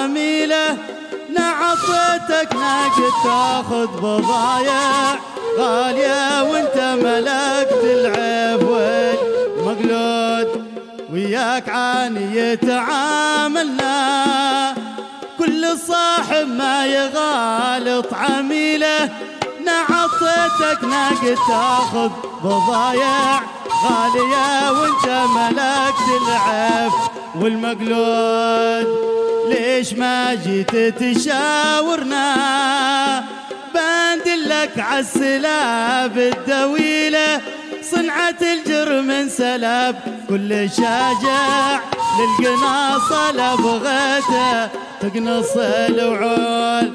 عميلة، نعطيتك ناقد تاخذ بضايع غالية، وانت ملكت العيب والمقلود، وياك عاني تعاملنا، كل صاحب ما يغالط عميله، نعطيتك ناقد تاخذ بضايع غالية، وانت ملكت العيب والمقلود. ليش ما جيت تشاورنا بندلك عالسلاب الدويلة، صنعة الجرم سلب كل شاجع، للقناصة لبغيته تقنص الوعول.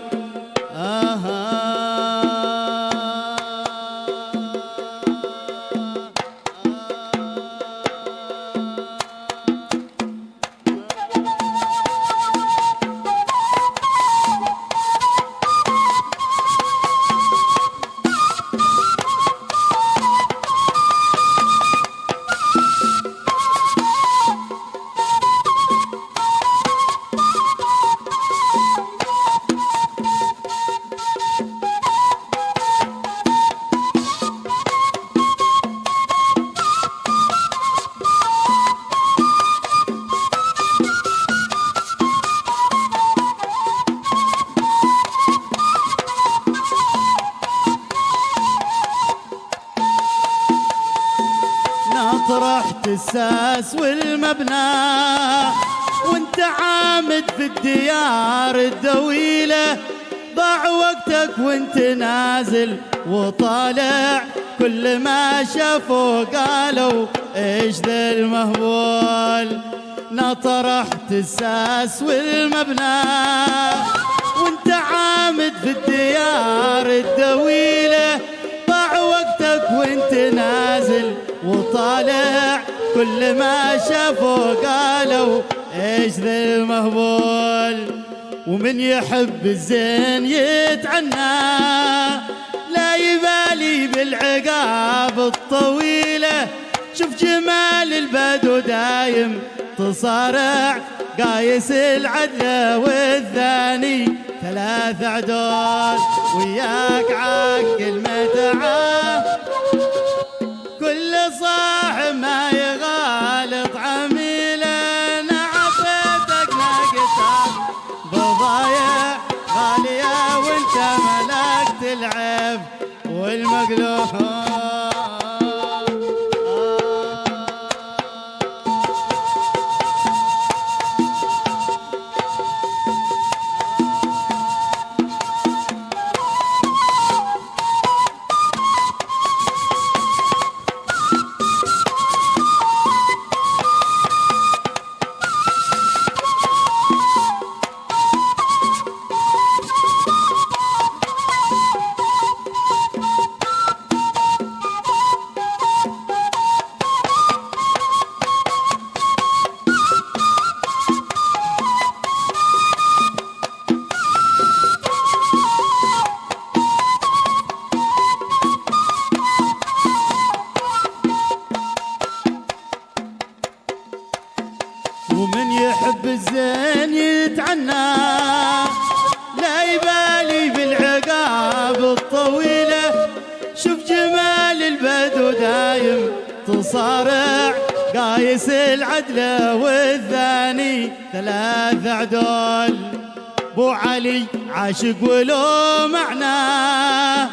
طرحت الساس والمبنى، وانت عامد في الديار الدويلة، ضاع وقتك وانت نازل وطالع، كل ما شافوا قالوا ايش ذا المهبول. نطرحت الساس والمبنى، وانت عامد في الديار الدويلة، ضاع وقتك وانت نازل وطالع، كل ما شافوا قالوا ايش ذا المهبول. ومن يحب الزين يتعنى، لا يبالي بالعقاب الطويلة، شوف جمال البدو دايم تصارع، قايس العدل والثاني 3 عدول، وياك عقل متعه كل صاحب ما يغالط عميله، نعطيتك ناقتك بضايع غالية، وانت ملكت العيب والمقلوب. ومن يحب الزين يتعنى، لا يبالي بالعقاب الطويلة، شوف جمال البدو دايم تصارع، قايس العدل والثاني 3 عدول. بو علي عاشق ولو معناه،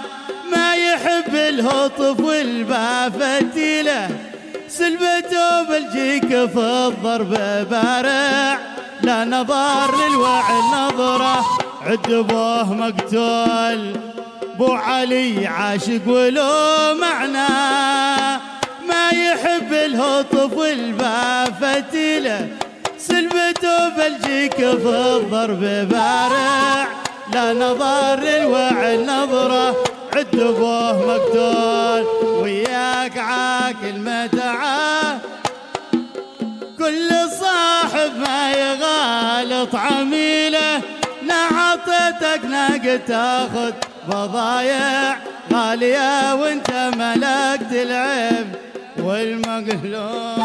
ما يحب الهطف والبافتيله، سلبته بالجيك في الضرب بارع، لا نظر للوعي النظرة عد بوه مقتول. بو علي عاشق ولو معناه، ما يحب الهطف والبافتيله، سلبته بالجيك في الضرب بارع، لا نظر للوعي النظرة عد بوه مقتول. وياك عاكل متعه كل صاحب ما يغالط عميله، نعطيتك ناقد تاخذ بضايع غالية، وانت ملكت العيب والمقلوب.